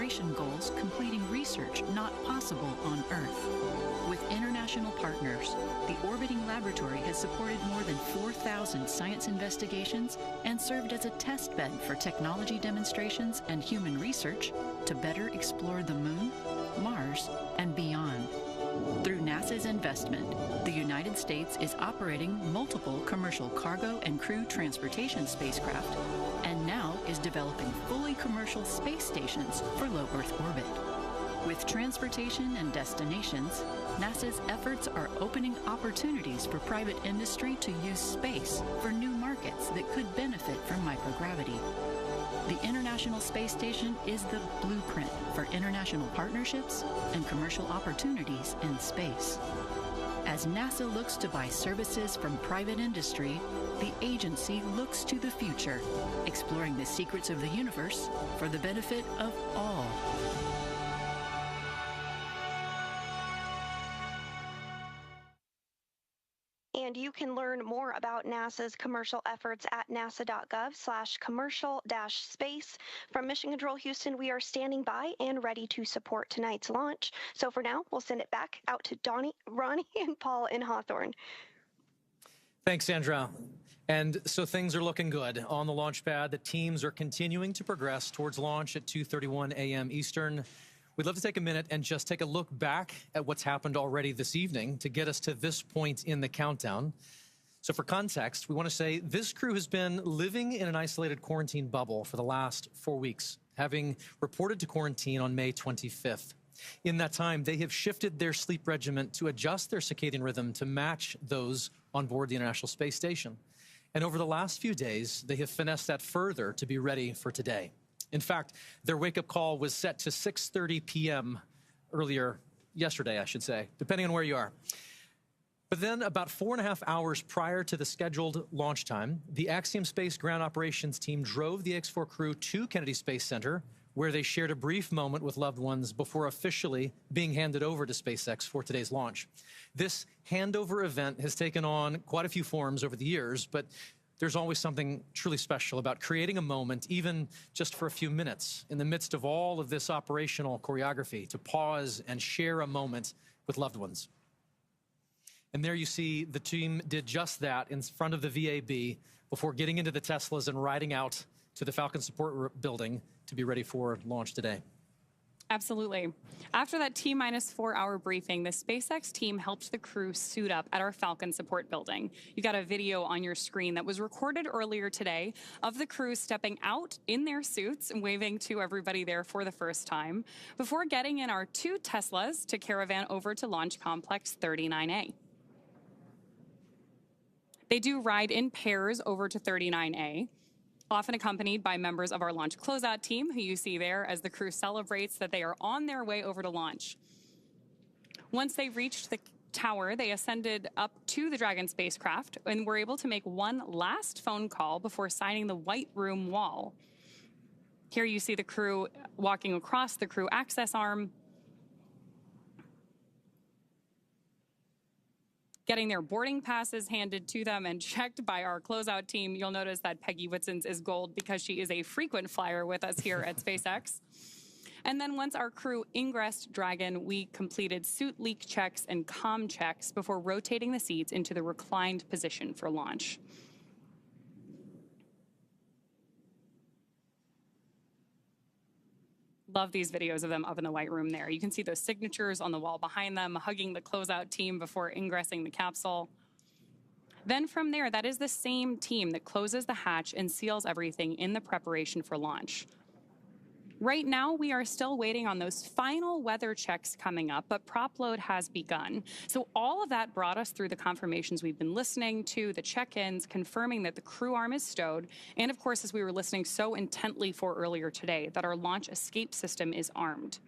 exploration goals completing research not possible on Earth. With international partners, the orbiting laboratory has supported more than 4,000 science investigations and served as a test bed for technology demonstrations and human research to better explore the Moon, Mars, and beyond. Through NASA's investment, the United States is operating multiple commercial cargo and crew transportation spacecraft, and now is developing fully commercial space stations for low Earth orbit. With transportation and destinations, NASA's efforts are opening opportunities for private industry to use space for new markets that could benefit from microgravity. The International Space Station is the blueprint for international partnerships and commercial opportunities in space. As NASA looks to buy services from private industry, the agency looks to the future, exploring the secrets of the universe for the benefit of all. And you can learn more about NASA's commercial efforts at nasa.gov/commercial-space. From Mission Control Houston, we are standing by and ready to support tonight's launch. So for now, we'll send it back out to Ronnie, and Paul in Hawthorne. Thanks, Sandra. And so things are looking good. On the launch pad, the teams are continuing to progress towards launch at 2:31 a.m. Eastern. We'd love to take a minute and just take a look back at what's happened already this evening to get us to this point in the countdown. So for context, we want to say this crew has been living in an isolated quarantine bubble for the last 4 weeks, having reported to quarantine on May 25th. In that time, they have shifted their sleep regimen to adjust their circadian rhythm to match those on board the International Space Station. And over the last few days, they have finessed that further to be ready for today. In fact, their wake-up call was set to 6:30 p.m. earlier yesterday, I should say, depending on where you are. But then about 4.5 hours prior to the scheduled launch time, the Axiom Space ground operations team drove the X-4 crew to Kennedy Space Center, where they shared a brief moment with loved ones before officially being handed over to SpaceX for today's launch. This handover event has taken on quite a few forms over the years, but there's always something truly special about creating a moment, even just for a few minutes, in the midst of all of this operational choreography, to pause and share a moment with loved ones. And there you see the team did just that in front of the VAB before getting into the Teslas and riding out to the Falcon support building to be ready for launch today. Absolutely. After that T-4 hour briefing, the SpaceX team helped the crew suit up at our Falcon support building. You got a video on your screen that was recorded earlier today of the crew stepping out in their suits and waving to everybody there for the first time before getting in our 2 Teslas to caravan over to Launch Complex 39A. They do ride in pairs over to 39A. Often accompanied by members of our launch closeout team, who you see there as the crew celebrates that they are on their way over to launch. Once they reached the tower, they ascended up to the Dragon spacecraft and were able to make one last phone call before signing the White Room wall. Here you see the crew walking across the crew access arm, getting their boarding passes handed to them and checked by our closeout team. You'll notice that Peggy Whitson's is gold because she is a frequent flyer with us here at SpaceX. And then once our crew ingressed Dragon, we completed suit leak checks and comm checks before rotating the seats into the reclined position for launch. Love these videos of them up in the White Room there. You can see those signatures on the wall behind them, hugging the closeout team before ingressing the capsule. Then from there, that is the same team that closes the hatch and seals everything in the preparation for launch. Right now, we are still waiting on those final weather checks coming up, but prop load has begun. So all of that brought us through the confirmations we've been listening to, the check-ins, confirming that the crew arm is stowed, and of course, as we were listening so intently for earlier today, that our launch escape system is armed.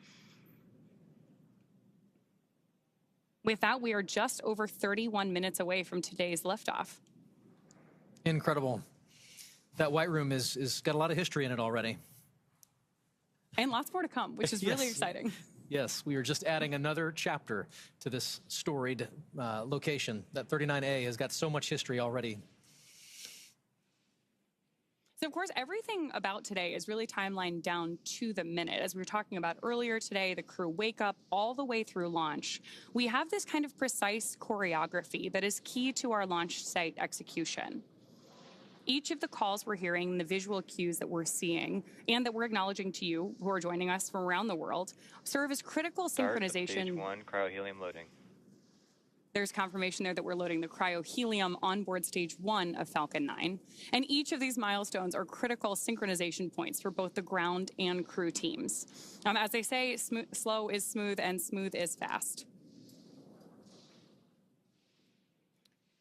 With that, we are just over 31 minutes away from today's liftoff. Incredible. That White Room is got a lot of history in it already. And lots more to come, which is really exciting. Yes, we are just adding another chapter to this storied location. That 39A has got so much history already. So, of course, everything about today is really timelined down to the minute. As we were talking about earlier today, the crew wake up all the way through launch. We have this kind of precise choreography that is key to our launch site execution. Each of the calls we're hearing, the visual cues that we're seeing, and that we're acknowledging to you who are joining us from around the world, serve as critical synchronization. Stage 1, cryohelium loading. There's confirmation there that we're loading the cryohelium on board stage 1 of Falcon 9. And each of these milestones are critical synchronization points for both the ground and crew teams. As they say, slow is smooth and smooth is fast.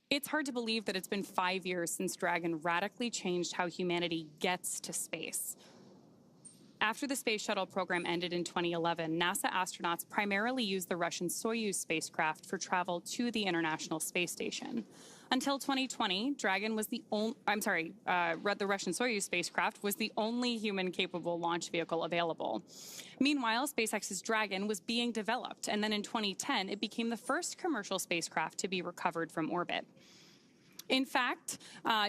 It's hard to believe that it's been 5 years since Dragon radically changed how humanity gets to space. After the Space Shuttle program ended in 2011, NASA astronauts primarily used the Russian Soyuz spacecraft for travel to the International Space Station. Until 2020, Dragon was the Russian Soyuz spacecraft was the only human-capable launch vehicle available. Meanwhile, SpaceX's Dragon was being developed, and then in 2010, it became the first commercial spacecraft to be recovered from orbit. In fact,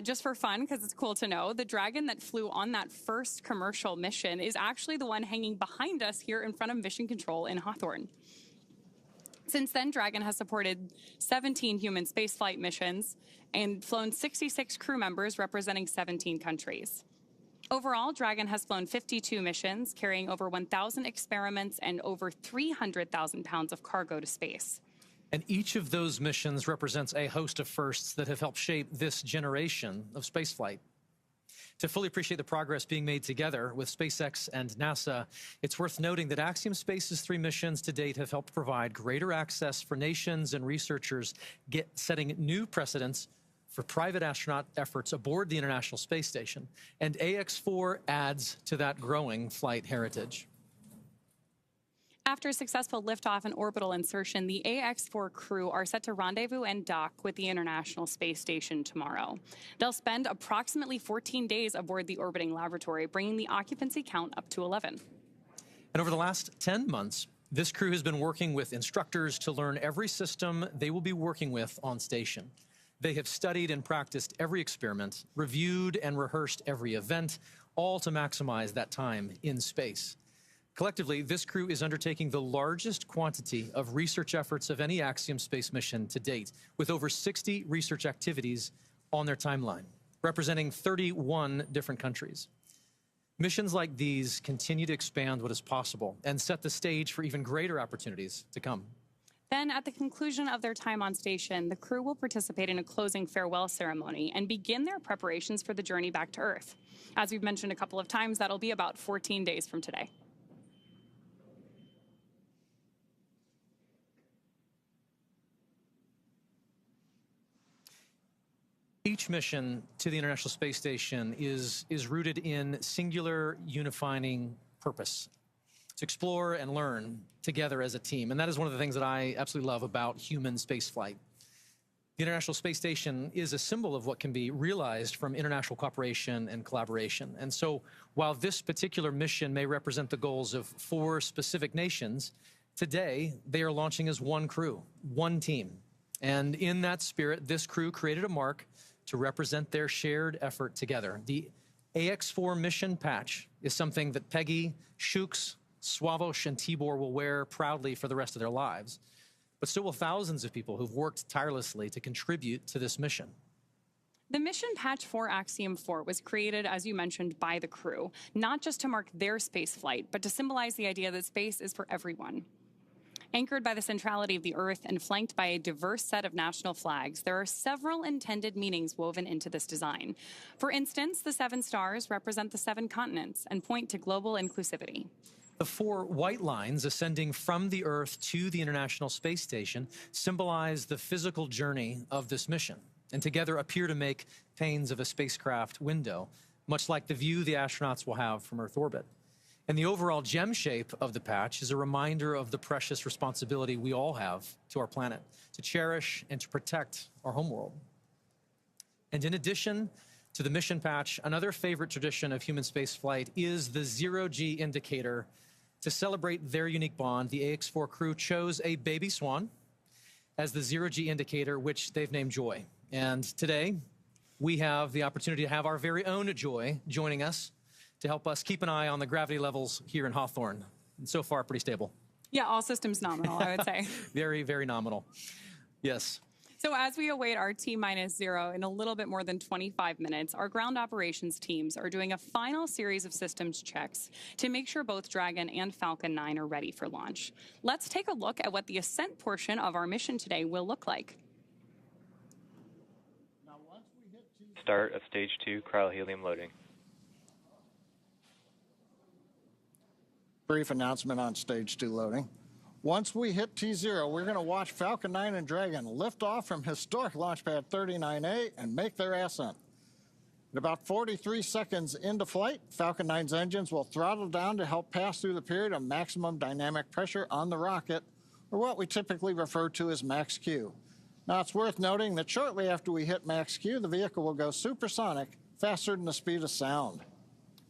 just for fun, because it's cool to know, the Dragon that flew on that first commercial mission is actually the one hanging behind us here in front of Mission Control in Hawthorne. Since then, Dragon has supported 17 human spaceflight missions and flown 66 crew members representing 17 countries. Overall, Dragon has flown 52 missions, carrying over 1,000 experiments and over 300,000 pounds of cargo to space. And each of those missions represents a host of firsts that have helped shape this generation of spaceflight. To fully appreciate the progress being made together with SpaceX and NASA, it's worth noting that Axiom Space's 3 missions to date have helped provide greater access for nations and researchers, setting new precedents for private astronaut efforts aboard the International Space Station. And AX-4 adds to that growing flight heritage. After a successful liftoff and orbital insertion, the AX-4 crew are set to rendezvous and dock with the International Space Station tomorrow. They'll spend approximately 14 days aboard the orbiting laboratory, bringing the occupancy count up to 11. And over the last 10 months, this crew has been working with instructors to learn every system they will be working with on station. They have studied and practiced every experiment, reviewed and rehearsed every event, all to maximize that time in space. Collectively, this crew is undertaking the largest quantity of research efforts of any Axiom Space mission to date, with over 60 research activities on their timeline, representing 31 different countries. Missions like these continue to expand what is possible and set the stage for even greater opportunities to come. Then, at the conclusion of their time on station, the crew will participate in a closing farewell ceremony and begin their preparations for the journey back to Earth. As we've mentioned a couple of times, that'll be about 14 days from today. Each mission to the International Space Station is rooted in singular unifying purpose, to explore and learn together as a team. And that is one of the things that I absolutely love about human spaceflight. The International Space Station is a symbol of what can be realized from international cooperation and collaboration. And so while this particular mission may represent the goals of 4 specific nations, today they are launching as one crew, one team. And in that spirit, this crew created a mark to represent their shared effort together. The AX-4 mission patch is something that Peggy, Shukla, Sławosz, and Tibor will wear proudly for the rest of their lives. But so will thousands of people who've worked tirelessly to contribute to this mission. The mission patch for Axiom-4 was created, as you mentioned, by the crew, not just to mark their space flight, but to symbolize the idea that space is for everyone. Anchored by the centrality of the Earth and flanked by a diverse set of national flags, there are several intended meanings woven into this design. For instance, the 7 stars represent the 7 continents and point to global inclusivity. The 4 white lines ascending from the Earth to the International Space Station symbolize the physical journey of this mission, and together appear to make panes of a spacecraft window, much like the view the astronauts will have from Earth orbit. And the overall gem shape of the patch is a reminder of the precious responsibility we all have to our planet, to cherish and to protect our homeworld. And in addition to the mission patch, another favorite tradition of human spaceflight is the zero-G indicator. To celebrate their unique bond, the AX-4 crew chose a baby swan as the zero-G indicator, which they've named Joy. And today, we have the opportunity to have our very own Joy joining us to help us keep an eye on the gravity levels here in Hawthorne. And so far, pretty stable. Yeah, all systems nominal, I would say. Very, very nominal. Yes. So as we await our T-0 in a little bit more than 25 minutes, our ground operations teams are doing a final series of systems checks to make sure both Dragon and Falcon 9 are ready for launch. Let's take a look at what the Ascent portion of our mission today will look like. Start of Stage 2 cryohelium loading. Brief announcement on Stage 2 loading. Once we hit T0, we're going to watch Falcon 9 and Dragon lift off from historic launch pad 39A and make their ascent. At about 43 seconds into flight, Falcon 9's engines will throttle down to help pass through the period of maximum dynamic pressure on the rocket, or what we typically refer to as max Q. Now, it's worth noting that shortly after we hit max Q, the vehicle will go supersonic, faster than the speed of sound.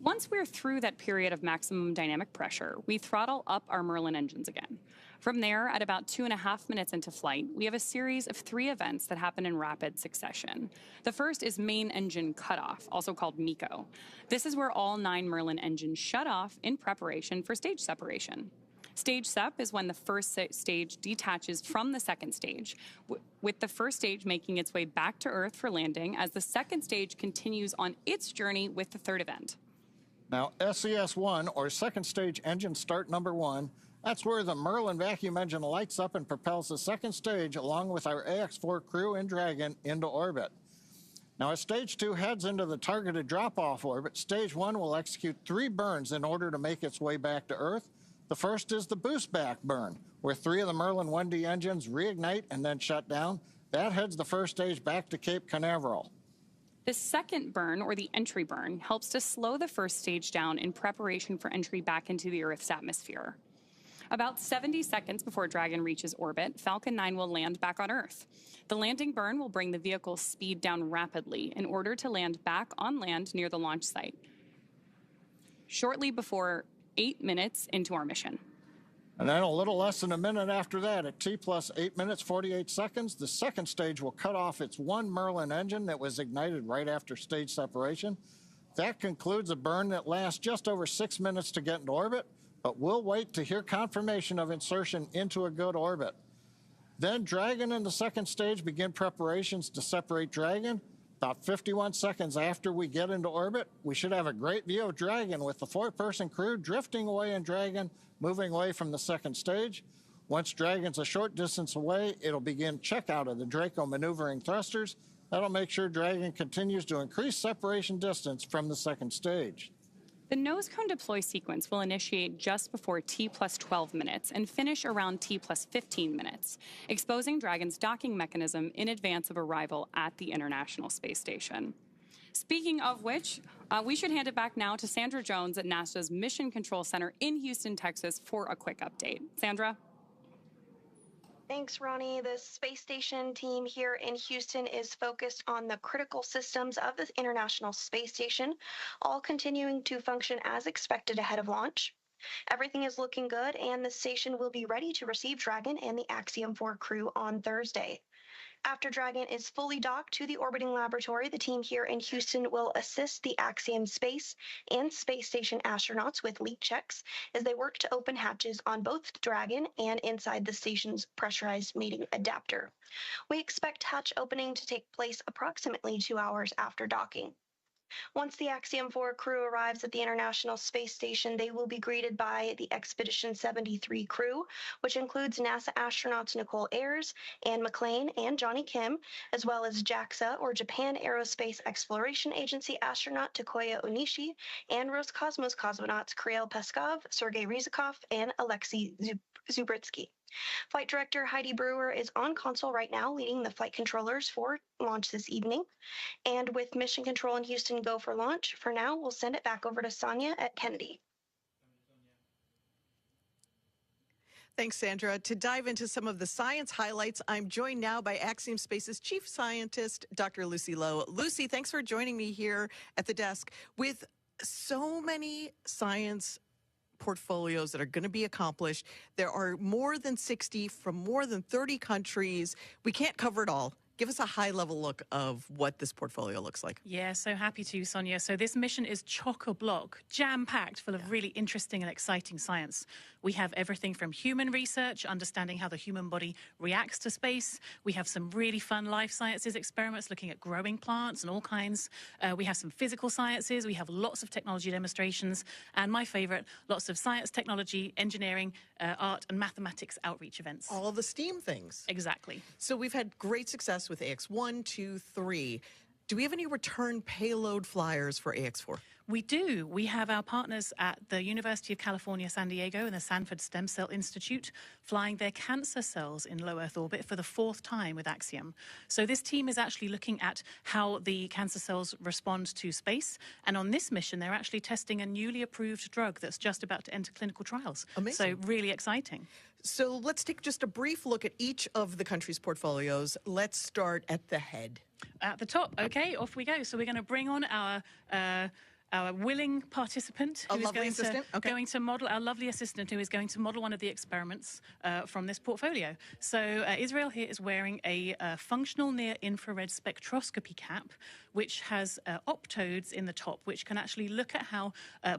Once we're through that period of maximum dynamic pressure, we throttle up our Merlin engines again. From there, at about 2.5 minutes into flight, we have a series of 3 events that happen in rapid succession. The first is main engine cutoff, also called MECO. This is where all 9 Merlin engines shut off in preparation for stage separation. Stage sep is when the first stage detaches from the second stage, with the first stage making its way back to Earth for landing as the second stage continues on its journey with the third event. Now, SES-1, or second stage engine start number 1, that's where the Merlin vacuum engine lights up and propels the second stage along with our AX-4 crew and Dragon into orbit. Now, as Stage 2 heads into the targeted drop-off orbit, Stage 1 will execute 3 burns in order to make its way back to Earth. The first is the boost back burn, where 3 of the Merlin 1D engines reignite and then shut down. That heads the first stage back to Cape Canaveral. The second burn, or the entry burn, helps to slow the first stage down in preparation for entry back into the Earth's atmosphere. About 70 seconds before Dragon reaches orbit, Falcon 9 will land back on Earth. The landing burn will bring the vehicle's speed down rapidly in order to land back on land near the launch site, shortly before 8 minutes into our mission. And then a little less than a minute after that, at T plus 8 minutes, 48 seconds, the second stage will cut off its 1 Merlin engine that was ignited right after stage separation. That concludes a burn that lasts just over 6 minutes to get into orbit, but we'll wait to hear confirmation of insertion into a good orbit. Then Dragon and the second stage begin preparations to separate Dragon. About 51 seconds after we get into orbit, we should have a great view of Dragon with the 4-person crew drifting away in Dragon, moving away from the second stage. Once Dragon's a short distance away, it'll begin checkout of the Draco maneuvering thrusters. That'll make sure Dragon continues to increase separation distance from the second stage. The nose cone deploy sequence will initiate just before T plus 12 minutes and finish around T plus 15 minutes, exposing Dragon's docking mechanism in advance of arrival at the International Space Station. Speaking of which, we should hand it back now to Sandra Jones at NASA's Mission Control Center in Houston, Texas, for a quick update. Sandra? Thanks, Ronnie. The space station team here in Houston is focused on the critical systems of the International Space Station, all continuing to function as expected ahead of launch. Everything is looking good, and the station will be ready to receive Dragon and the Axiom-4 crew on Thursday. After Dragon is fully docked to the orbiting laboratory, the team here in Houston will assist the Axiom Space and Space Station astronauts with leak checks as they work to open hatches on both Dragon and inside the station's pressurized mating adapter. We expect hatch opening to take place approximately 2 hours after docking. Once the Axiom-4 crew arrives at the International Space Station, they will be greeted by the Expedition 73 crew, which includes NASA astronauts Nicole Ayers, Anne McClain, and Johnny Kim, as well as JAXA, or Japan Aerospace Exploration Agency astronaut Takoya Onishi, and Roscosmos cosmonauts Kirill Peskov, Sergei Ryzhikov, and Alexei Zubritsky. Flight Director Heidi Brewer is on console right now, leading the flight controllers for launch this evening. And with Mission Control in Houston go for launch, for now, we'll send it back over to Sonia at Kennedy. Thanks, Sandra. To dive into some of the science highlights, I'm joined now by Axiom Space's Chief Scientist, Dr. Lucy Lowe. Lucy, thanks for joining me here at the desk. With so many science portfolios that are going to be accomplished, there are more than 60 from more than 30 countries. We can't cover it all Give us a high-level look of what this portfolio looks like. Yeah, so happy to, Sonia. So this mission is chock-a-block, jam-packed full of really interesting and exciting science. We have everything from human research, understanding how the human body reacts to space. We have some really fun life sciences experiments looking at growing plants and all kinds. We have some physical sciences. We have lots of technology demonstrations. And my favorite, lots of science, technology, engineering, art, and mathematics outreach events. All the STEAM things. Exactly. So we've had great success with AX1, 2, 3. Do we have any return payload flyers for AX4? We do. We have our partners at the University of California, San Diego and the Sanford Stem Cell Institute flying their cancer cells in low Earth orbit for the 4th time with Axiom. So this team is actually looking at how the cancer cells respond to space. And on this mission, they're actually testing a newly approved drug that's just about to enter clinical trials. Amazing. So really exciting. So let's take just a brief look at each of the country's portfolios. Let's start at the head. At the top, okay, off we go. So we're going to bring on our willing participant who is going to model, our lovely assistant who is going to model one of the experiments from this portfolio. So Israel here is wearing a functional near-infrared spectroscopy cap, which has optodes in the top, which can actually look at how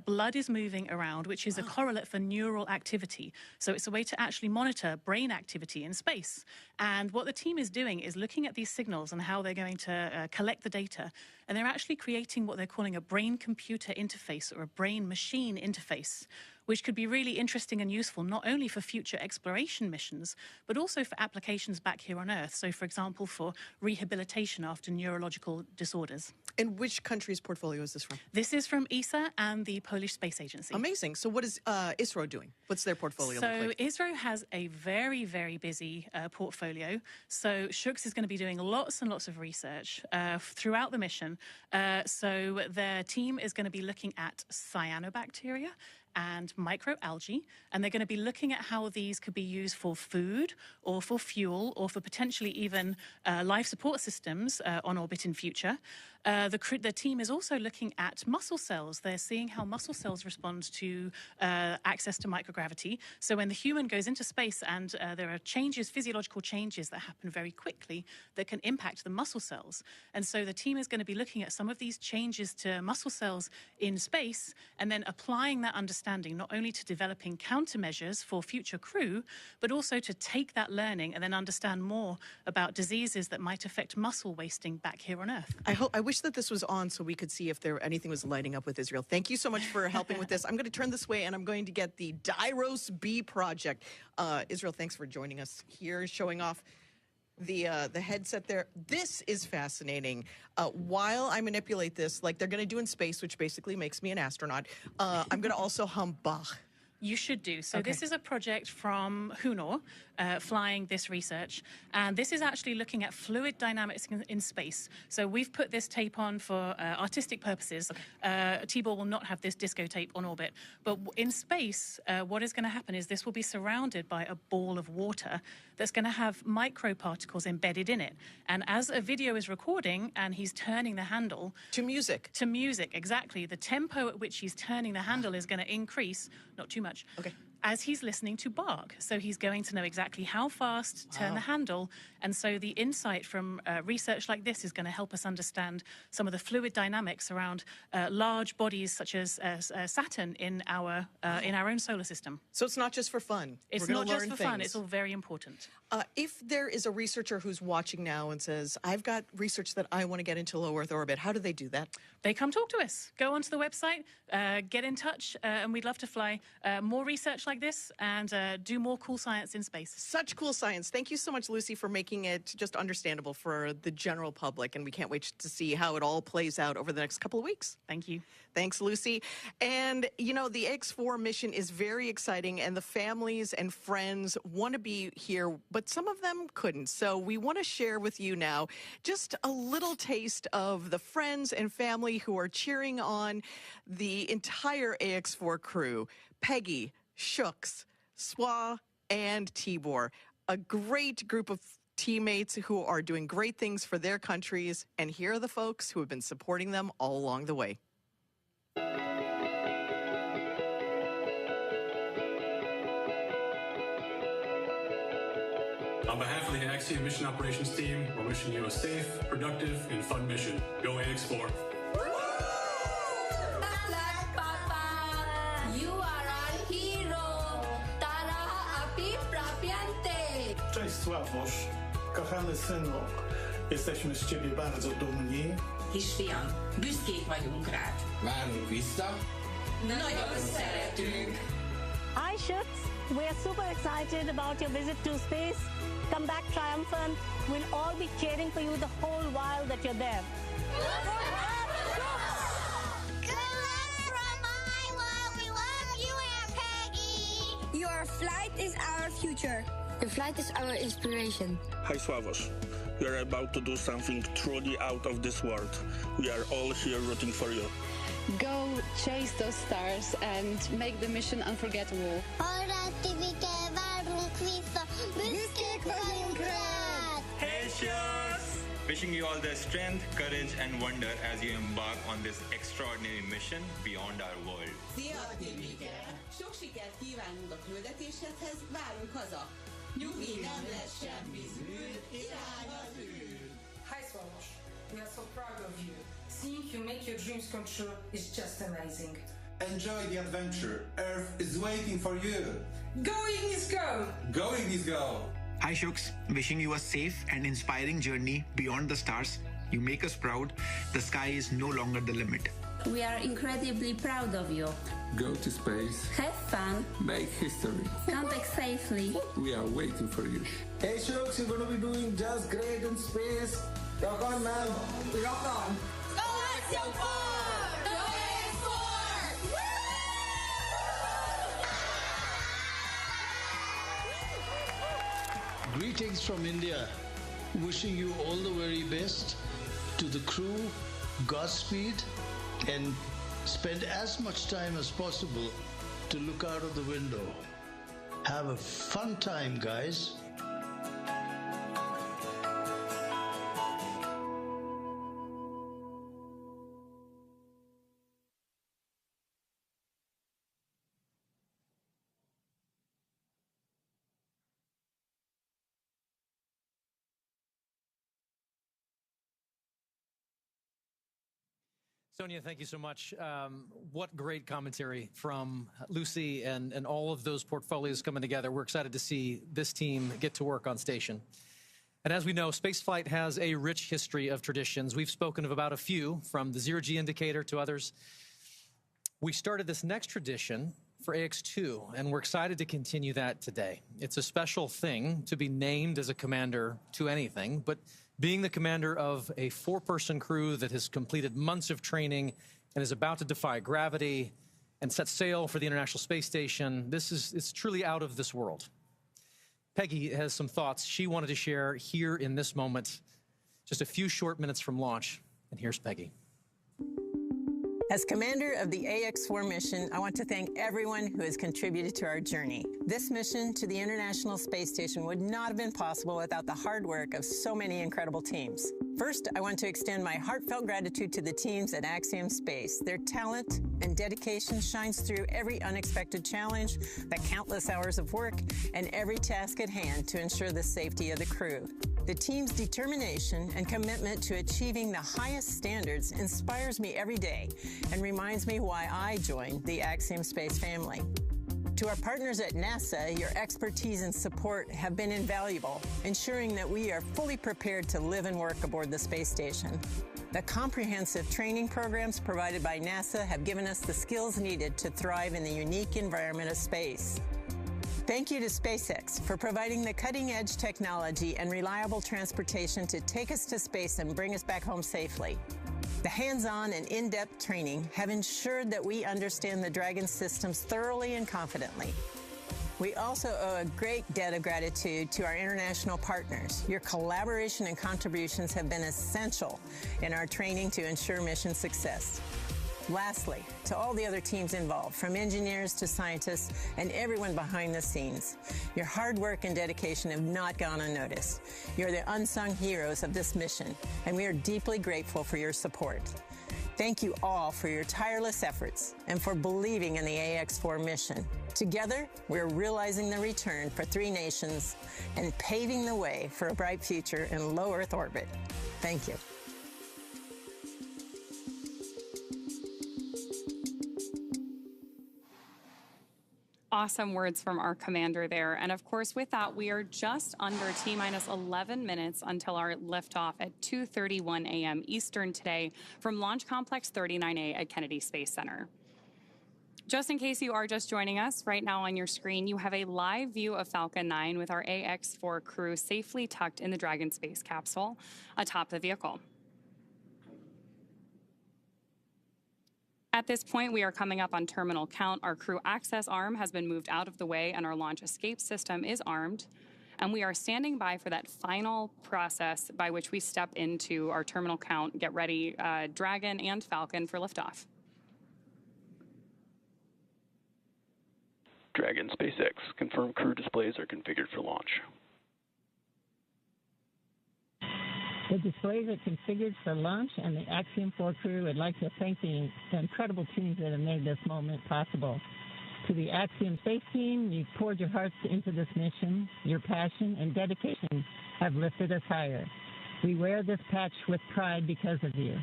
blood is moving around, which is a correlate for neural activity. So it's a way to actually monitor brain activity in space. And what the team is doing is looking at these signals and how they're going to collect the data. And they're actually creating what they're calling a brain-computer interface or a brain-machine interface, which could be really interesting and useful not only for future exploration missions, but also for applications back here on Earth. So, for example, for rehabilitation after neurological disorders. And which country's portfolio is this from? This is from ESA and the Polish Space Agency. Amazing. So what is ISRO doing? What's their portfolio look like? So ISRO has a very, very busy portfolio. So Shuks is going to be doing lots and lots of research throughout the mission. So their team is going to be looking at cyanobacteria and microalgae, and they're going to be looking at how these could be used for food or for fuel or for potentially even life support systems on orbit in future. The team is also looking at muscle cells. They're seeing how muscle cells respond to access to microgravity. So when the human goes into space and there are changes, physiological changes that happen very quickly that can impact the muscle cells. And so the team is going to be looking at some of these changes to muscle cells in space and then applying that understanding not only to developing countermeasures for future crew, but also to take that learning and then understand more about diseases that might affect muscle wasting back here on Earth. I wish that this was on so we could see if anything was lighting up with Israel. Thank you so much for helping with this. I'm going to turn this way and I'm going to get the Dyros B project. Israel, thanks for joining us here, showing off the headset there. This is fascinating. While I manipulate this, like they're going to do in space, which basically makes me an astronaut, I'm going to also hum Bach. You should do. So this is a project from Hungary, flying this research. And this is actually looking at fluid dynamics in space. So we've put this tape on for artistic purposes. Tibor will not have this disco tape on orbit. But in space, what is going to happen is this will be surrounded by a ball of water that's going to have microparticles embedded in it. And as a video is recording and he's turning the handle... To music. To music, exactly. The tempo at which he's turning the handle is going to increase, not too much, as he's listening to Bach. So he's going to know exactly how fast to turn the handle. And so the insight from research like this is going to help us understand some of the fluid dynamics around large bodies such as Saturn in our own solar system. So it's not just for fun. It's not just for fun. It's all very important. If there is a researcher who's watching now and says, I've got research that I want to get into low Earth orbit, how do they do that? They come talk to us. Go onto the website, get in touch, and we'd love to fly more research like this and do more cool science in space. Such cool science. Thank you so much, Lucy, for making it just understandable for the general public, and we can't wait to see how it all plays out over the next couple of weeks. Thank you. Thanks, Lucy. And, you know, the X4 mission is very exciting, and the families and friends want to be here, but some of them couldn't. So we want to share with you now just a little taste of the friends and family who are cheering on the entire AX4 crew. Peggy, Shuks, Swa, and Tibor. A great group of teammates who are doing great things for their countries, and here are the folks who have been supporting them all along the way. On behalf of the Axiom Mission operations team, we're wishing you a safe, productive, and fun mission. Go Ax4. Papa, you are our hero. Tara api prapiante. Cześć Sławosz, kochany synu, jesteśmy z ciebie bardzo dumni. Kisfiam, büszkék vagyunk rád. Várunk vissza. Nagyon szeretünk. Hi, Shuks. We are super excited about your visit to space. Come back triumphant. We'll all be cheering for you the whole while that you're there. Good luck from Iowa. We love you, Aunt Peggy. Your flight is our future. Your flight is our inspiration. Hi, Sławosz. You're about to do something truly out of this world. We are all here rooting for you. Go chase those stars and make the mission unforgettable. Hey, Shuks! Wishing you all the strength, courage, and wonder as you embark on this extraordinary mission beyond our world. Szia, Tibike! Sok sikert kívánunk a küldetéshez, várunk haza! Nyugi, nem lesz semmi zűr, irány az űr! Hi, Sławosz. We are so proud of you. Seeing you make your dreams come true is just amazing. Enjoy the adventure. Earth is waiting for you. Going is go! Going is go! Hi, Shuks. Wishing you a safe and inspiring journey beyond the stars. You make us proud. The sky is no longer the limit. We are incredibly proud of you. Go to space. Have fun. Make history. Come back safely. We are waiting for you. Hey, Shuks, you're going to be doing just great in space. Rock on, man. Rock on! Go Axiom-4! Go Ax4! Greetings from India. Wishing you all the very best. To the crew, Godspeed, and spend as much time as possible to look out of the window. Have a fun time, guys. Sonia, thank you so much. What great commentary from Lucy and all of those portfolios coming together. We're excited to see this team get to work on station. And as we know, spaceflight has a rich history of traditions. We've spoken of about a few, from the zero-G indicator to others. We started this next tradition for AX2, and we're excited to continue that today. It's a special thing to be named as a commander to anything, but being the commander of a four-person crew that has completed months of training and is about to defy gravity and set sail for the International Space Station, it's truly out of this world. Peggy has some thoughts she wanted to share here in this moment, just a few short minutes from launch. And here's Peggy. As commander of the AX-4 mission, I want to thank everyone who has contributed to our journey. This mission to the International Space Station would not have been possible without the hard work of so many incredible teams. First, I want to extend my heartfelt gratitude to the teams at Axiom Space. Their talent and dedication shines through every unexpected challenge, the countless hours of work, and every task at hand to ensure the safety of the crew. The team's determination and commitment to achieving the highest standards inspires me every day and reminds me why I joined the Axiom Space family. To our partners at NASA, your expertise and support have been invaluable, ensuring that we are fully prepared to live and work aboard the space station. The comprehensive training programs provided by NASA have given us the skills needed to thrive in the unique environment of space. Thank you to SpaceX for providing the cutting-edge technology and reliable transportation to take us to space and bring us back home safely. The hands-on and in-depth training have ensured that we understand the Dragon systems thoroughly and confidently. We also owe a great debt of gratitude to our international partners. Your collaboration and contributions have been essential in our training to ensure mission success. Lastly, to all the other teams involved, from engineers to scientists and everyone behind the scenes, your hard work and dedication have not gone unnoticed. You're the unsung heroes of this mission, and we are deeply grateful for your support. Thank you all for your tireless efforts and for believing in the AX-4 mission. Together, we're realizing the return for 3 nations and paving the way for a bright future in low Earth orbit. Thank you. Awesome words from our commander there. And of course, with that, we are just under T-minus 11 minutes until our liftoff at 2:31 a.m. Eastern today from Launch Complex 39A at Kennedy Space Center. Just in case you are just joining us, right now on your screen, you have a live view of Falcon 9 with our AX-4 crew safely tucked in the Dragon space capsule atop the vehicle. At this point, we are coming up on terminal count. Our crew access arm has been moved out of the way and our launch escape system is armed. And we are standing by for that final process by which we step into our terminal count, get ready, Dragon and Falcon for liftoff. Dragon SpaceX, confirmed crew displays are configured for launch. The displays are configured for launch, and the Axiom-4 crew would like to thank the incredible teams that have made this moment possible. To the Axiom Space team, you've poured your hearts into this mission. Your passion and dedication have lifted us higher. We wear this patch with pride because of you.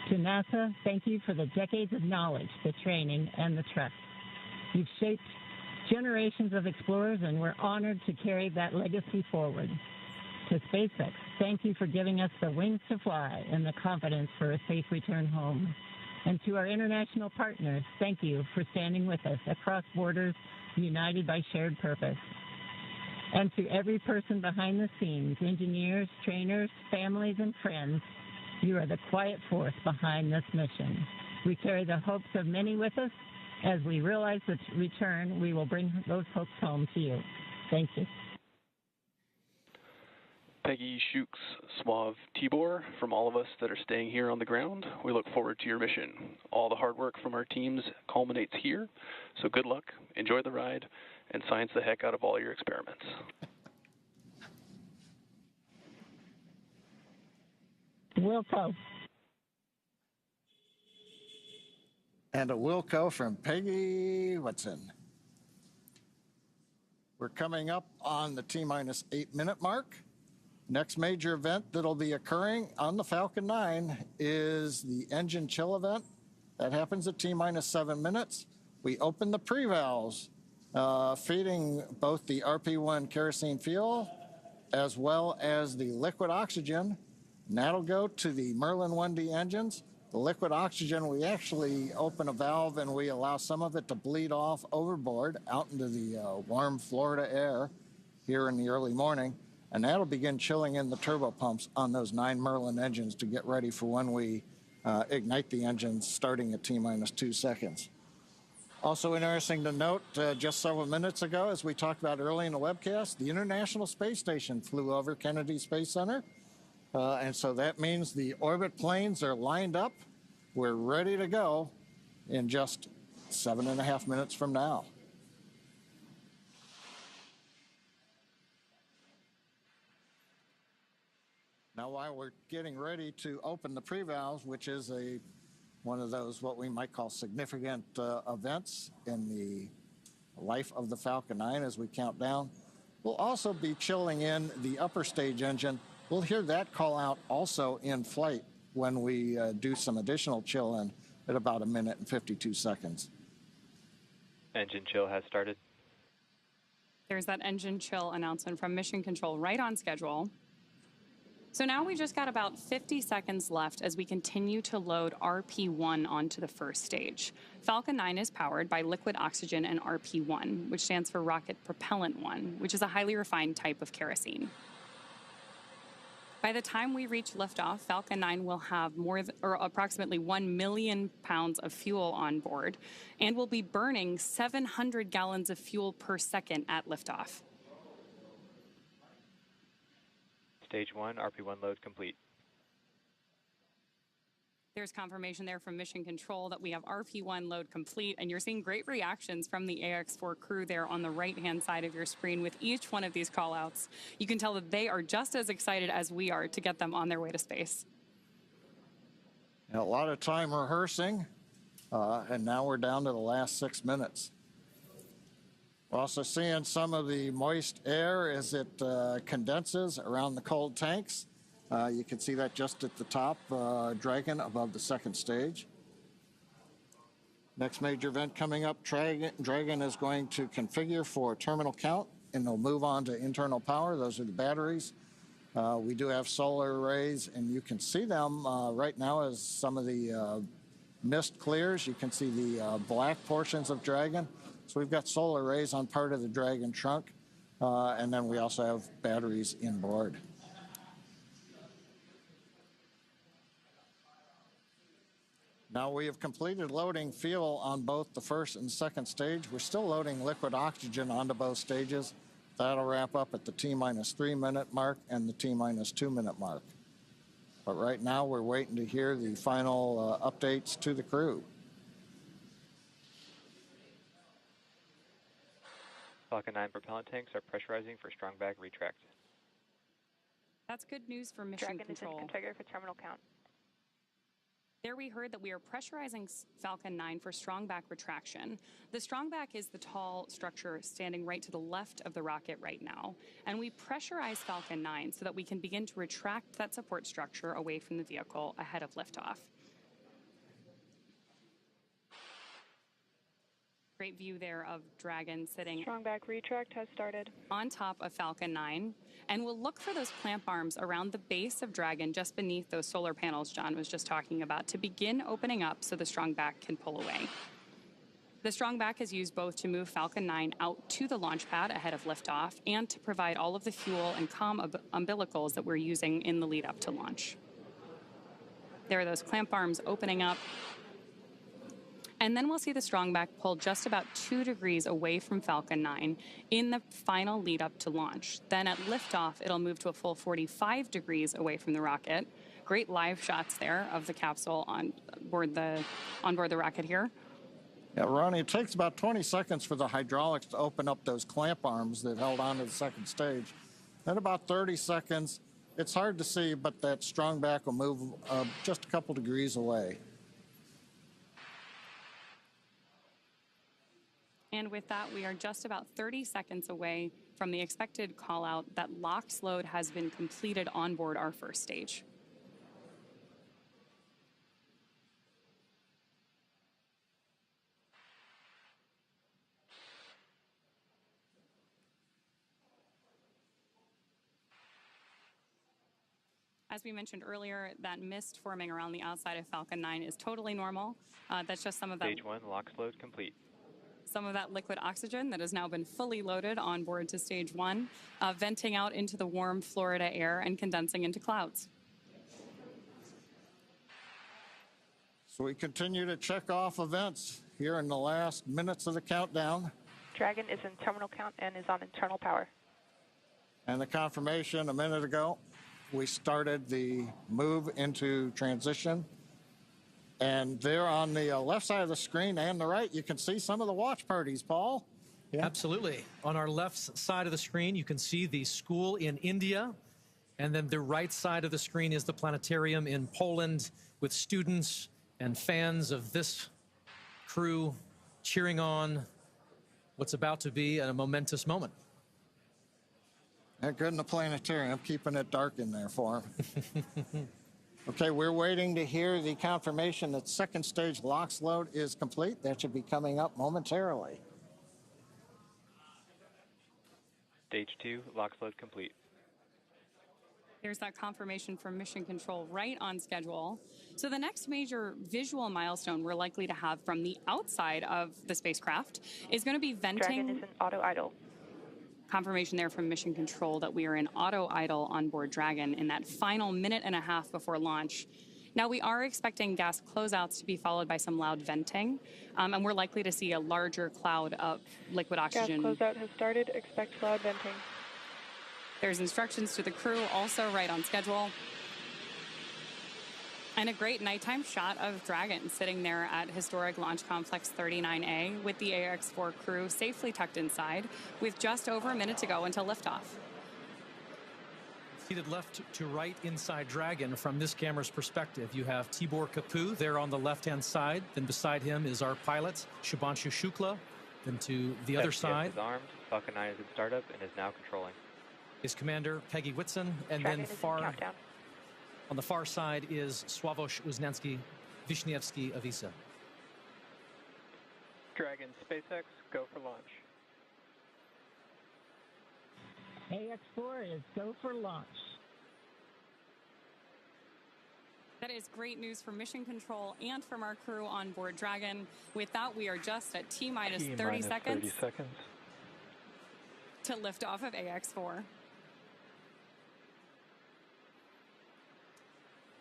To NASA, thank you for the decades of knowledge, the training, and the trust. You've shaped generations of explorers, and we're honored to carry that legacy forward. To SpaceX, thank you for giving us the wings to fly and the confidence for a safe return home. And to our international partners, thank you for standing with us across borders, united by shared purpose. And to every person behind the scenes, engineers, trainers, families, and friends, you are the quiet force behind this mission. We carry the hopes of many with us. As we realize the return, we will bring those hopes home to you. Thank you. Peggy, Shukla, Sławosz, Tibor, from all of us that are staying here on the ground, we look forward to your mission. All the hard work from our teams culminates here, so good luck, enjoy the ride, and science the heck out of all your experiments. Wilco. And a Wilco from Peggy Whitson. We're coming up on the T-minus 8-minute mark. Next major event that'll be occurring on the Falcon 9 is the engine chill event. That happens at T-minus 7 minutes. We open the pre-valves, feeding both the RP1 kerosene fuel as well as the liquid oxygen. And that'll go to the Merlin 1D engines. The liquid oxygen, we actually open a valve and we allow some of it to bleed off overboard out into the warm Florida air here in the early morning. And that'll begin chilling in the turbo pumps on those 9 Merlin engines to get ready for when we ignite the engines starting at T-minus 2 seconds. Also interesting to note, just several minutes ago, as we talked about early in the webcast, the International Space Station flew over Kennedy Space Center. And so that means the orbit planes are lined up. We're ready to go in just 7.5 minutes from now. Now, while we're getting ready to open the pre-valves, which is one of those what we might call significant events in the life of the Falcon 9 as we count down, we'll also be chilling in the upper stage engine. We'll hear that call out also in flight when we do some additional chill in at about 1 minute and 52 seconds. Engine chill has started. There's that engine chill announcement from Mission Control right on schedule. So now we just got about 50 seconds left as we continue to load RP1 onto the first stage. Falcon 9 is powered by liquid oxygen and RP1, which stands for Rocket Propellant 1, which is a highly refined type of kerosene. By the time we reach liftoff, Falcon 9 will have approximately 1 million pounds of fuel on board and will be burning 700 gallons of fuel per second at liftoff. Stage 1, RP1 load complete. There's confirmation there from Mission Control that we have RP1 load complete, and you're seeing great reactions from the AX-4 crew there on the right-hand side of your screen with each one of these call-outs. You can tell that they are just as excited as we are to get them on their way to space. A lot of time rehearsing, and now we're down to the last 6 minutes. We're also seeing some of the moist air as it condenses around the cold tanks. You can see that just at the top, Dragon above the second stage. Next major event coming up, Dragon is going to configure for terminal count, and they'll move on to internal power. Those are the batteries. We do have solar arrays, and you can see them right now as some of the mist clears. You can see the black portions of Dragon. So we've got solar arrays on part of the Dragon trunk, and then we also have batteries inboard. Now we have completed loading fuel on both the first and second stage. We're still loading liquid oxygen onto both stages. That'll wrap up at the T-3 minute mark and the T-2 minute mark. But right now we're waiting to hear the final updates to the crew. Falcon 9 propellant tanks are pressurizing for strong back retract. That's good news for mission Dragon control. is in configure for terminal count. There we heard that we are pressurizing Falcon 9 for strong back retraction. The strong back is the tall structure standing right to the left of the rocket right now. And we pressurize Falcon 9 so that we can begin to retract that support structure away from the vehicle ahead of liftoff. Great view there of Dragon sitting Strong back retract has started on top of Falcon 9. And we'll look for those clamp arms around the base of Dragon just beneath those solar panels John was just talking about to begin opening up so the strong back can pull away. The strong back is used both to move Falcon 9 out to the launch pad ahead of liftoff and to provide all of the fuel and comm umbilicals that we're using in the lead up to launch. There are those clamp arms opening up. And then we'll see the strong back pull just about 2 degrees away from Falcon 9 in the final lead up to launch. Then at liftoff, it'll move to a full 45 degrees away from the rocket. Great live shots there of the capsule on board the rocket here. Yeah, Ronnie, it takes about 20 seconds for the hydraulics to open up those clamp arms that held on to the second stage. Then about 30 seconds, it's hard to see, but that strong back will move just a couple degrees away. And with that, we are just about 30 seconds away from the expected call out that LOX load has been completed on board our first stage. As we mentioned earlier, that mist forming around the outside of Falcon 9 is totally normal. That's just some of that. Stage 1, LOX load complete. Some of that liquid oxygen that has now been fully loaded on board to stage 1, venting out into the warm Florida air and condensing into clouds. So we continue to check off events here in the last minutes of the countdown. Dragon is in terminal count and is on internal power. And the confirmation a minute ago, we started the move into transition. And there on the left side of the screen and the right, you can see some of the watch parties, Paul. Yeah. Absolutely. On our left side of the screen, you can see the school in India. And then the right side of the screen is the planetarium in Poland with students and fans of this crew cheering on what's about to be a momentous moment. They're good in the planetarium, keeping it dark in there for them. Okay, we're waiting to hear the confirmation that second stage LOX load is complete. That should be coming up momentarily. Stage 2, LOX load complete. There's that confirmation from Mission Control right on schedule. So the next major visual milestone we're likely to have from the outside of the spacecraft is going to be venting. Dragon is in auto idle. Confirmation there from Mission Control that we are in auto idle on board Dragon in that final minute and a half before launch. Now, we are expecting gas closeouts to be followed by some loud venting, and we're likely to see a larger cloud of liquid oxygen. Gas closeout has started. Expect loud venting. There's instructions to the crew, also right on schedule. And a great nighttime shot of Dragon sitting there at historic Launch Complex 39A with the AX-4 crew safely tucked inside with just over a minute to go until liftoff. Heated left to right inside Dragon from this camera's perspective. You have Tibor Kapu there on the left-hand side. Then beside him is our pilot, Shubhanshu Shukla. Then to the other side is armed. Falcon 9 is in startup and is now controlling. Is Commander Peggy Whitson. And Dragon then countdown. on the far side is Sławosz Uznański-Wiśniewski of ESA. Dragon, SpaceX, go for launch. AX-4 is go for launch. That is great news from Mission Control and from our crew on board Dragon. With that, we are just at T-minus 30 seconds. 30 seconds. To lift off of AX-4.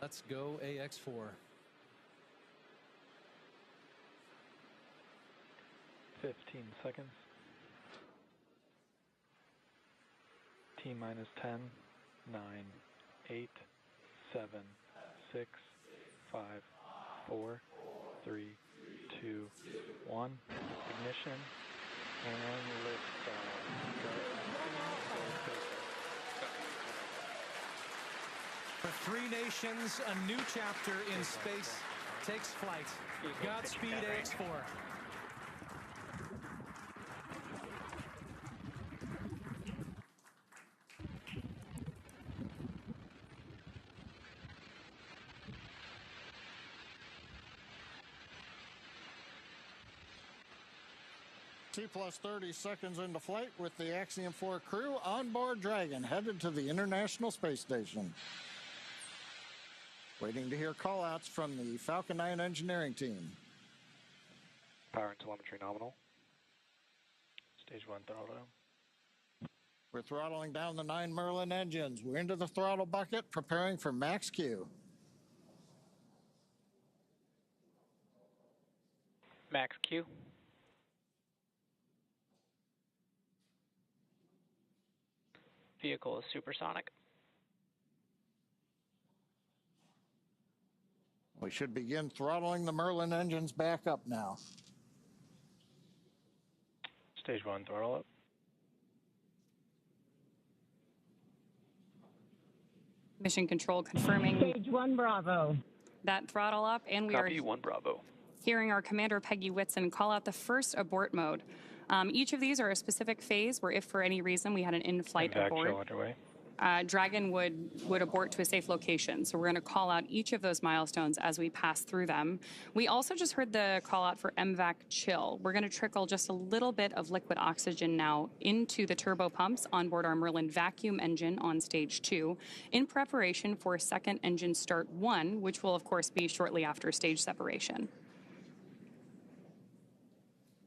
Let's go AX-4. 15 seconds. T-minus 10, 9, 8, 7, 6, 5, 4, 3, 2, 1. Ignition and liftoff. For 3 nations, a new chapter in space takes flight. Godspeed, AX-4. T plus 30 seconds into flight with the Axiom-4 crew on board Dragon, headed to the International Space Station. Waiting to hear call-outs from the Falcon 9 engineering team. Power and telemetry nominal. Stage 1 throttle down. We're throttling down the 9 Merlin engines. We're into the throttle bucket, preparing for max Q. Max Q. Vehicle is supersonic. We should begin throttling the Merlin engines back up now. Stage 1 throttle up. Mission Control confirming. Stage 1 Bravo. That throttle up, and we Copy, are 1 Bravo. hearing our Commander Peggy Whitson call out the first abort mode. Each of these are a specific phase where if for any reason we had an in-flight abort, underway. Dragon would abort to a safe location. So we're going to call out each of those milestones as we pass through them. We also just heard the call out for MVAC chill. We're going to trickle just a little bit of liquid oxygen now into the turbo pumps on board our Merlin vacuum engine on stage 2 in preparation for second engine start 1, which will of course be shortly after stage separation.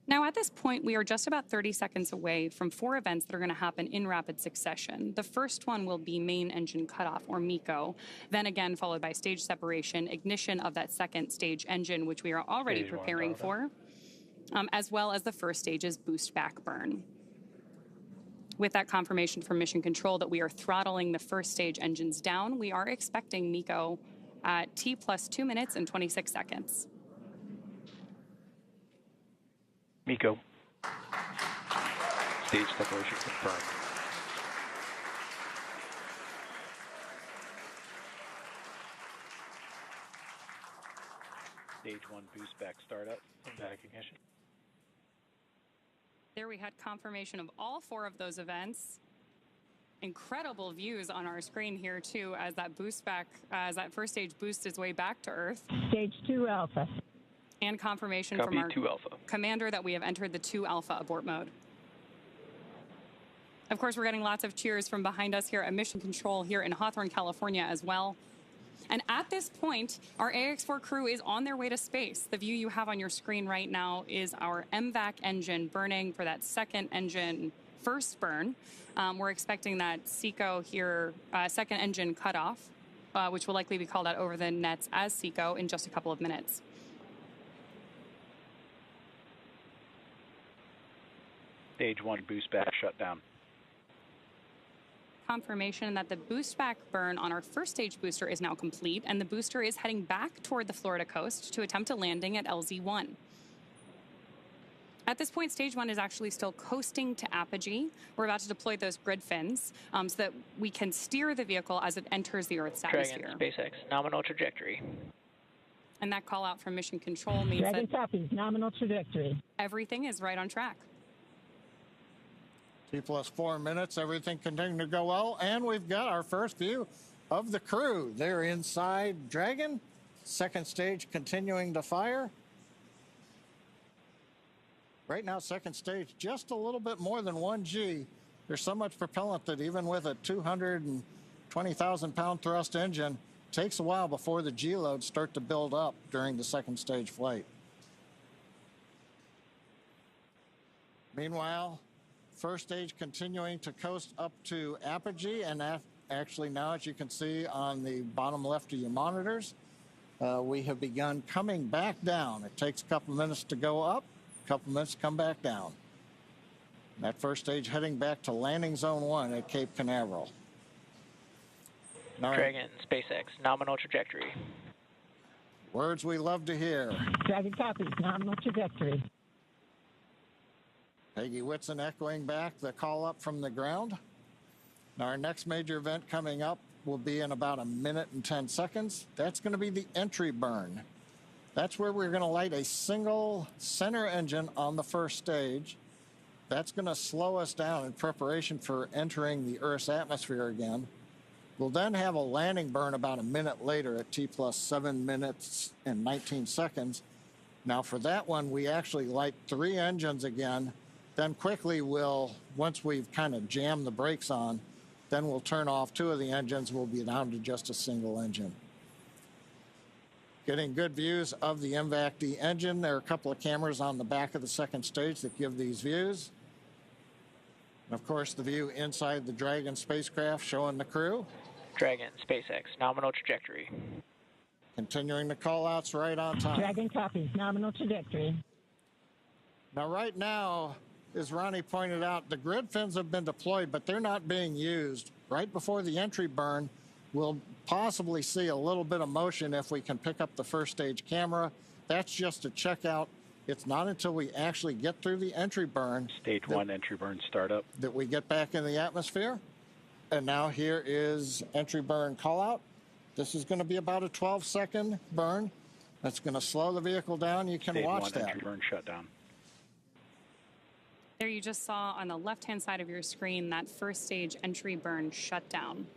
Now, at this point, we are just about 30 seconds away from 4 events that are going to happen in rapid succession. The first one will be main engine cutoff, or MECO, then again followed by stage separation, ignition of that second stage engine, which we are already Stage preparing for, as well as the first stage's boost back burn. With that confirmation from Mission Control that we are throttling the first stage engines down, we are expecting MECO at T plus 2 minutes and 26 seconds. MECO. Stage separation confirmed. Stage 1 boost back startup and back ignition. There we had confirmation of all 4 of those events. Incredible views on our screen here too as that boost back, as that first stage boosts its way back to Earth. Stage 2 Alpha. And confirmation Copy, from our 2 Alpha. commander that we have entered the 2 Alpha abort mode. Of course, we're getting lots of cheers from behind us here at Mission Control here in Hawthorne, California as well. And at this point, our AX-4 crew is on their way to space. The view you have on your screen right now is our MVAC engine burning for that second engine first burn. We're expecting that SECO here, second engine cutoff, which will likely be called out over the nets as SECO in just a couple of minutes. Stage 1 boost back shutdown. Confirmation that the boost back burn on our first stage booster is now complete, and the booster is heading back toward the Florida coast to attempt a landing at LZ1. At this point, stage 1 is actually still coasting to apogee. We're about to deploy those grid fins so that we can steer the vehicle as it enters the Earth's atmosphere. Dragon, SpaceX, nominal trajectory. And that call out from mission control means Dragon that copies, nominal trajectory. everything is right on track. T+4 minutes, everything continuing to go well, and we've got our first view of the crew. They're inside Dragon, second stage continuing to fire. Right now, second stage, just a little bit more than 1 G. There's so much propellant that even with a 220,000-pound thrust engine, it takes a while before the G loads start to build up during the second stage flight. Meanwhile, first stage continuing to coast up to apogee, and that actually now, as you can see on the bottom left of your monitors, we have begun coming back down. It takes a couple minutes to go up, a couple minutes to come back down. That first stage heading back to landing zone 1 at Cape Canaveral. Dragon, SpaceX, nominal trajectory. Words we love to hear. Dragon copies, nominal trajectory. Peggy Whitson echoing back the call up from the ground. Now our next major event coming up will be in about 1 minute and 10 seconds. That's going to be the entry burn. That's where we're going to light a single center engine on the first stage. That's going to slow us down in preparation for entering the Earth's atmosphere again. We'll then have a landing burn about 1 minute later at T+7 minutes and 19 seconds. Now for that one, we actually light 3 engines again. Then quickly once we've kind of jammed the brakes on, then we'll turn off 2 of the engines. We'll be down to just a single engine. Getting good views of the MVAC-D engine. There are a couple of cameras on the back of the second stage that give these views. And of course, the view inside the Dragon spacecraft showing the crew. Dragon, SpaceX, nominal trajectory. Continuing the call-outs right on time. Dragon copies, nominal trajectory. Now, right now, as Ronnie pointed out, the grid fins have been deployed, but they're not being used. Right before the entry burn, we'll possibly see a little bit of motion if we can pick up the first stage camera. That's just to check out. It's not until we actually get through the entry burn. Stage 1 entry burn startup. That we get back in the atmosphere. And now here is entry burn call out. This is going to be about a 12-second burn. That's going to slow the vehicle down. You can watch that. Entry burn shutdown. There you just saw on the left-hand side of your screen that first stage entry burn shutdown.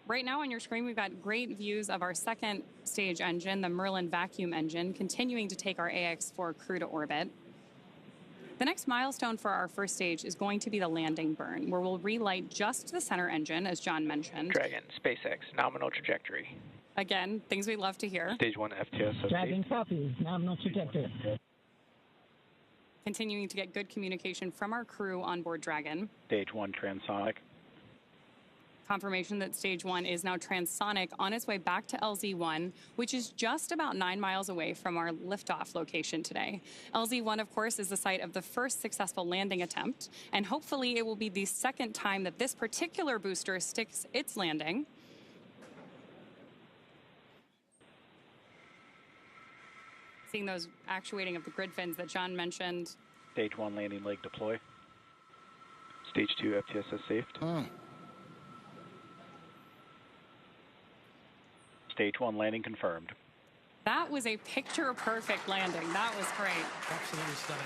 Right now on your screen, we've got great views of our second stage engine, the Merlin vacuum engine, continuing to take our AX-4 crew to orbit. The next milestone for our first stage is going to be the landing burn, where we'll relight just the center engine, as John mentioned. Dragon, SpaceX, nominal trajectory. Again, things we love to hear. Stage 1 FTS. Dragon copies, nominal trajectory. Continuing to get good communication from our crew on board Dragon. Stage 1 transonic. Confirmation that stage 1 is now transonic on its way back to LZ-1, which is just about 9 miles away from our liftoff location today. LZ-1, of course, is the site of the first successful landing attempt, and hopefully it will be the second time that this particular booster sticks its landing. Seeing those actuating of the grid fins that John mentioned. Stage 1 landing leg deploy. Stage 2 FTSS saved. Stage 1 landing confirmed. That was a picture-perfect landing. That was great. Absolutely stunning.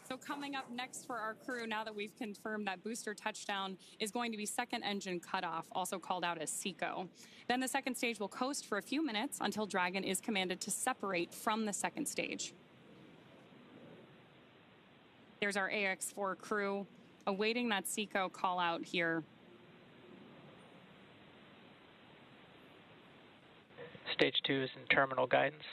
So coming up next for our crew, now that we've confirmed that booster touchdown, is going to be second engine cutoff, also called out as SECO. Then the second stage will coast for a few minutes until Dragon is commanded to separate from the second stage. There's our AX-4 crew awaiting that SECO call out here. Stage 2 is in terminal guidance.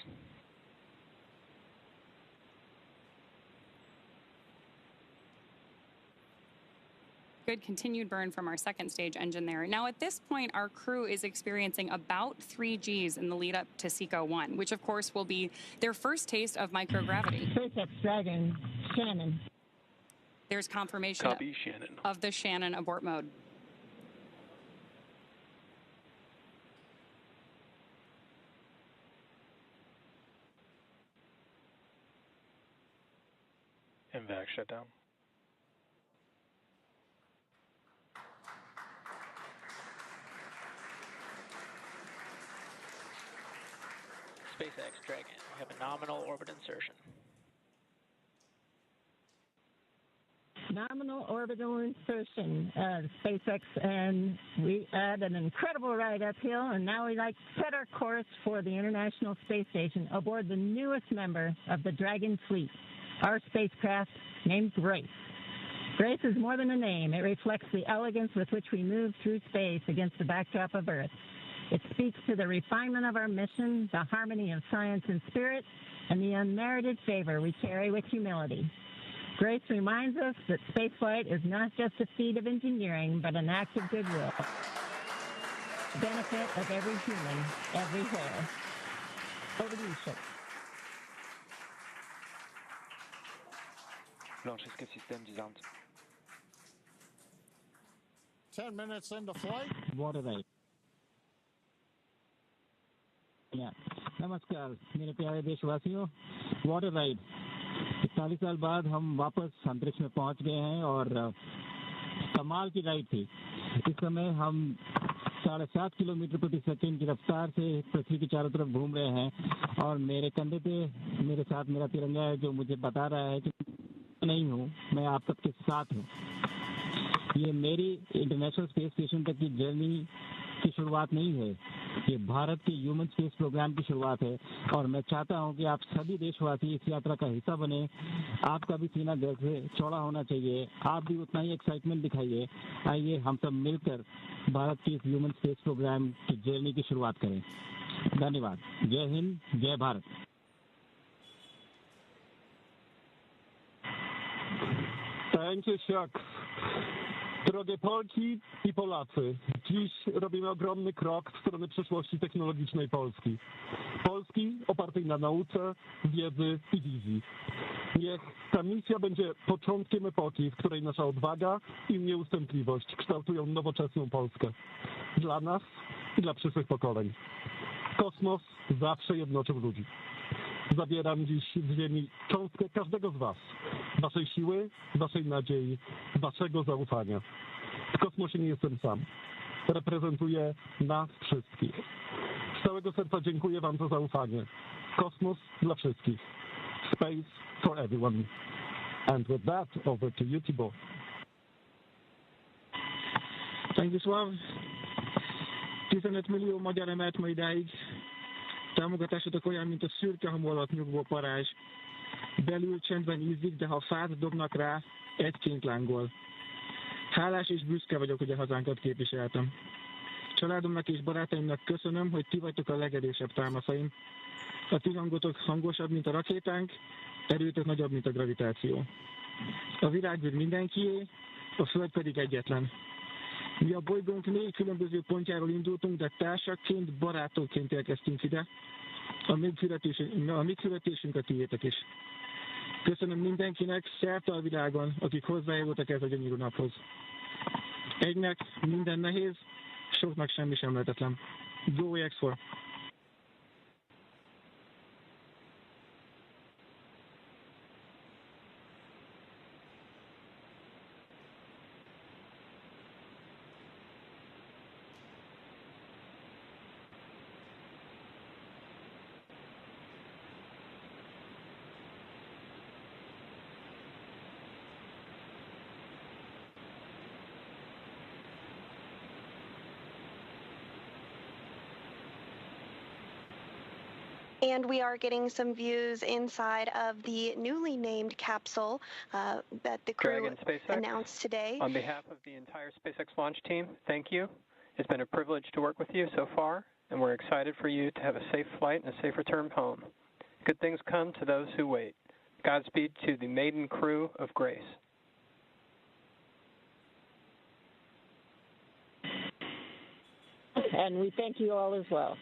Good continued burn from our second stage engine there. Now at this point, our crew is experiencing about 3 Gs in the lead up to SECO 1, which of course will be their first taste of microgravity. SpaceX Dragon, Shannon. There's confirmation Copy, Shannon. of the Shannon abort mode. MVAC shutdown. SpaceX Dragon, we have a nominal orbit insertion. Nominal orbital insertion, SpaceX, and we had an incredible ride uphill, and now we like to set our course for the International Space Station aboard the newest member of the Dragon fleet, our spacecraft named Grace. Grace is more than a name. It reflects the elegance with which we move through space against the backdrop of Earth. It speaks to the refinement of our mission, the harmony of science and spirit, and the unmerited favor we carry with humility. Grace reminds us that spaceflight is not just a feat of engineering, but an act of goodwill. Benefit of every human, everywhere. Over to you, Shuk. Launch escape system disarmed. 10 minutes into flight. Water ride. नमस्कार मेरे प्यारे देशवासियों, water ride 40 साल बाद हम वापस अंतरिक्ष में पहुंच गए हैं और कमाल की राइड थी। इस समय हम 7.5 किलोमीटर प्रति सेकंड की रफ्तार से पृथ्वी के चारों तरफ घूम रहे हैं और मेरे कंधे पे मेरे साथ मेरा तिरंगा है जो मुझे बता रहा है कि नहीं हूँ, मैं आप सबके साथ हूँ। ये मेरी इंटरनेशनल स्पेस स्टेशन तक की जर्नी की शुरुआत नहीं है, ये भारत के ह्यूमन स्पेस प्रोग्राम की शुरुआत है और मैं चाहता हूं कि आप सभी देशवासी इस यात्रा का हिस्सा बने। आपका भी सीना गर्व से चौड़ा होना चाहिए, आप भी उतना ही एक्साइटमेंट दिखाइए। आइए हम सब मिलकर भारत के इस ह्यूमन स्पेस प्रोग्राम की जर्नी की शुरुआत करें। धन्यवाद। जय हिंद, जय Bharat. Thank you, Shuk. Drogie Polki i Polacy, dziś robimy ogromny krok w stronę przyszłości technologicznej Polski. Polski opartej na nauce, wiedzy i wizji. Niech ta misja będzie początkiem epoki, w której nasza odwaga i nieustępliwość kształtują nowoczesną Polskę. Dla nas i dla przyszłych pokoleń. Kosmos zawsze jednoczył ludzi. Zabieram dziś z Ziemi cząstkę każdego z was. Waszej siły, waszej nadziei, waszego zaufania. W kosmosie nie jestem sam. Reprezentuję nas wszystkich. Z całego serca dziękuję wam za zaufanie. Kosmos dla wszystkich. Space for everyone. And with that, over to you, Tibor. Thank you, Sław. 15 millió magyar emelt ma idáig. Támogatásotok olyan, mint a szürke hamu alatt nyugvó parázs. Belül csendben ízik, de ha fát dobnak rá, egyként lángol. Hálás és büszke vagyok, hogy a hazánkat képviseltem. Családomnak és barátaimnak köszönöm, hogy ti vagytok a legerősebb támaszaim. A ti hangotok hangosabb, mint a rakétánk, erőtök nagyobb, mint a gravitáció. A világűr mindenkié, a Föld pedig egyetlen. Mi a bolygónk 4 különböző pontjáról indultunk, de társakként, barátokként érkeztünk ide. A mi születésünk a tiétek is. Köszönöm mindenkinek szerte a világon, akik hozzájárultak ez a gyönyörű naphoz. Egynek minden nehéz, soknak semmi sem lehetetlen. Go Axiom-4! And we are getting some views inside of the newly named capsule that the crew Dragon SpaceX, announced today. On behalf of the entire SpaceX launch team, thank you. It's been a privilege to work with you so far, and we're excited for you to have a safe flight and a safe return home. Good things come to those who wait. Godspeed to the maiden crew of Grace. And we thank you all as well.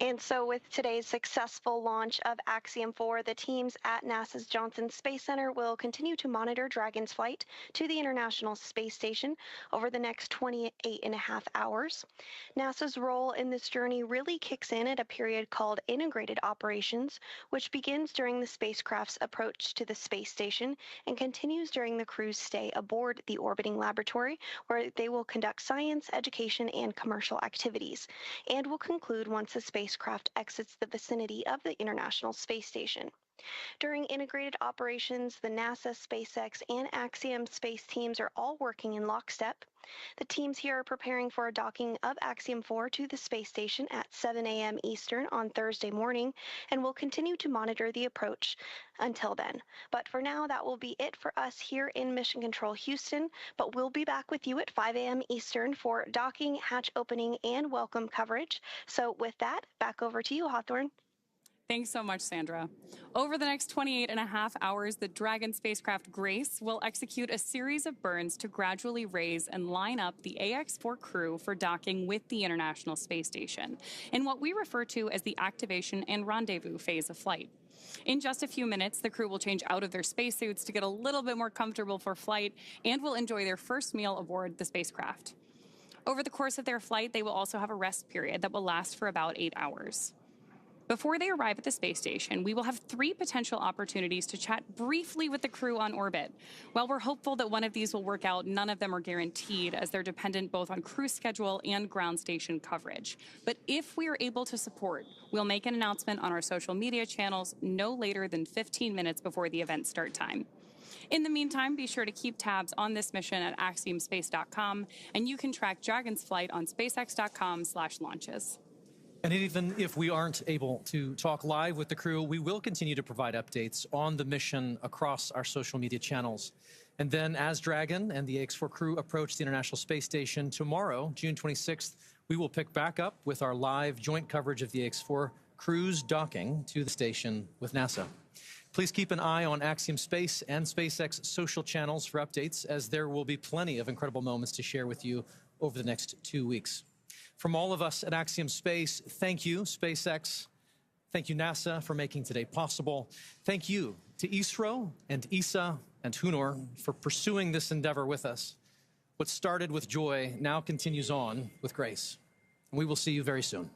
And so with today's successful launch of Axiom-4, the teams at NASA's Johnson Space Center will continue to monitor Dragon's flight to the International Space Station over the next 28 and a half hours. NASA's role in this journey really kicks in at a period called integrated operations, which begins during the spacecraft's approach to the space station and continues during the crew's stay aboard the orbiting laboratory, where they will conduct science, education, and commercial activities, and will conclude once the spacecraft exits the vicinity of the International Space Station. During integrated operations, the NASA, SpaceX, and Axiom Space teams are all working in lockstep. The teams here are preparing for a docking of Axiom-4 to the space station at 7 a.m. Eastern on Thursday morning, and will continue to monitor the approach until then. But for now, that will be it for us here in Mission Control Houston, but we'll be back with you at 5 a.m. Eastern for docking, hatch opening, and welcome coverage. So with that, back over to you, Hawthorne. Thanks so much, Sandra. Over the next 28 and a half hours, the Dragon spacecraft Grace will execute a series of burns to gradually raise and line up the AX-4 crew for docking with the International Space Station in what we refer to as the activation and rendezvous phase of flight. In just a few minutes, the crew will change out of their spacesuits to get a little bit more comfortable for flight and will enjoy their first meal aboard the spacecraft. Over the course of their flight, they will also have a rest period that will last for about 8 hours. Before they arrive at the space station, we will have 3 potential opportunities to chat briefly with the crew on orbit. While we're hopeful that one of these will work out, none of them are guaranteed, as they're dependent both on crew schedule and ground station coverage. But if we are able to support, we'll make an announcement on our social media channels no later than 15 minutes before the event start time. In the meantime, be sure to keep tabs on this mission at axiomspace.com, and you can track Dragon's flight on spacex.com/launches. And even if we aren't able to talk live with the crew, we will continue to provide updates on the mission across our social media channels. And then as Dragon and the AX-4 crew approach the International Space Station tomorrow, June 26th, we will pick back up with our live joint coverage of the AX-4 crew's docking to the station with NASA. Please keep an eye on Axiom Space and SpaceX social channels for updates, as there will be plenty of incredible moments to share with you over the next 2 weeks. From all of us at Axiom Space, thank you, SpaceX. Thank you, NASA, for making today possible. Thank you to ISRO and ESA and Hunor for pursuing this endeavor with us. What started with joy now continues on with grace. And we will see you very soon.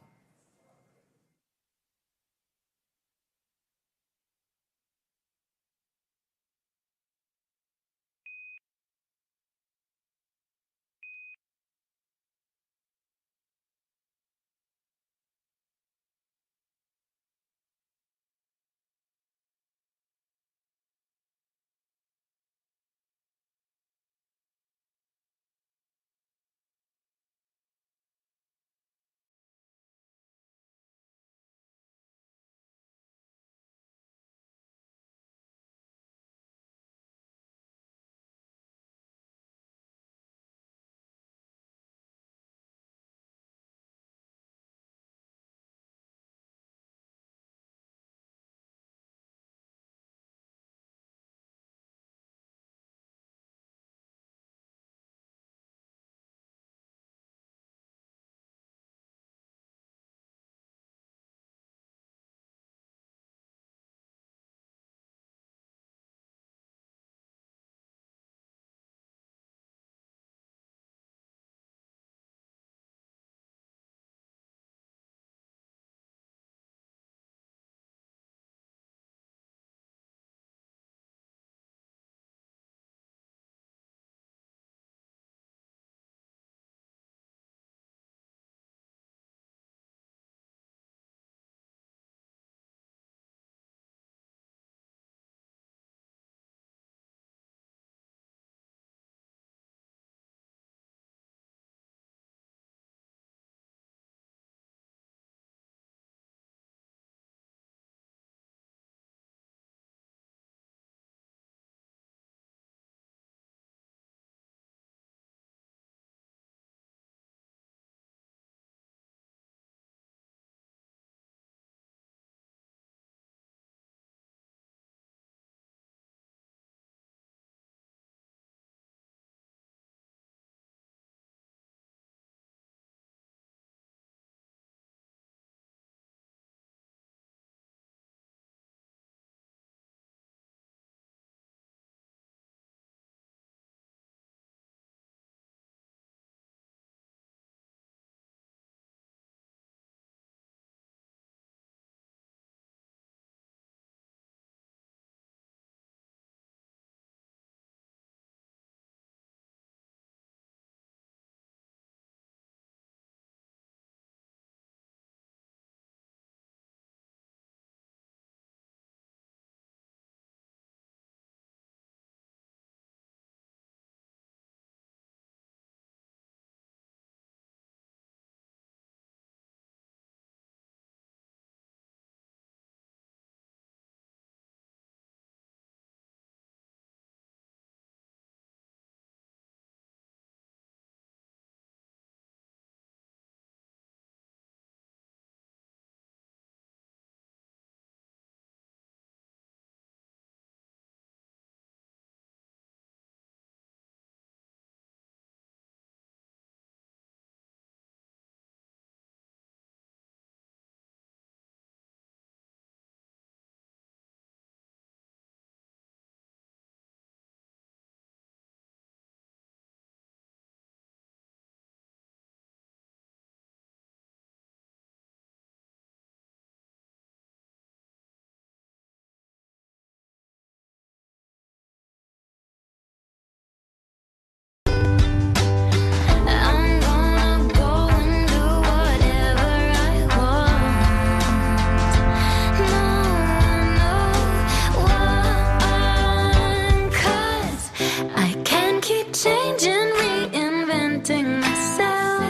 changing, reinventing myself.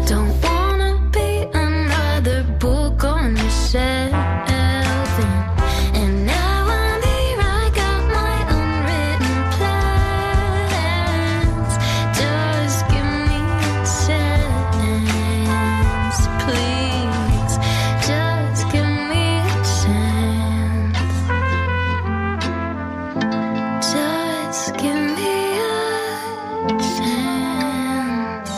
Don't wanna be another book on the shelf. And now I'm here, I got my unwritten plans. Just give me a chance, please. Just give me a chance. Just give me a chance.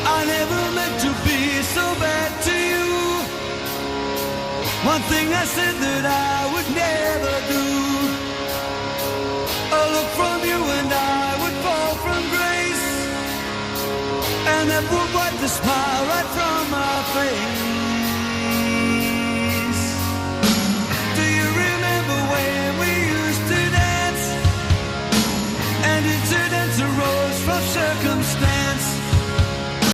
I never meant to be so bad to you. One thing I said that I would never do. A look from you and I would fall from grace, and that would wipe the smile right from my face.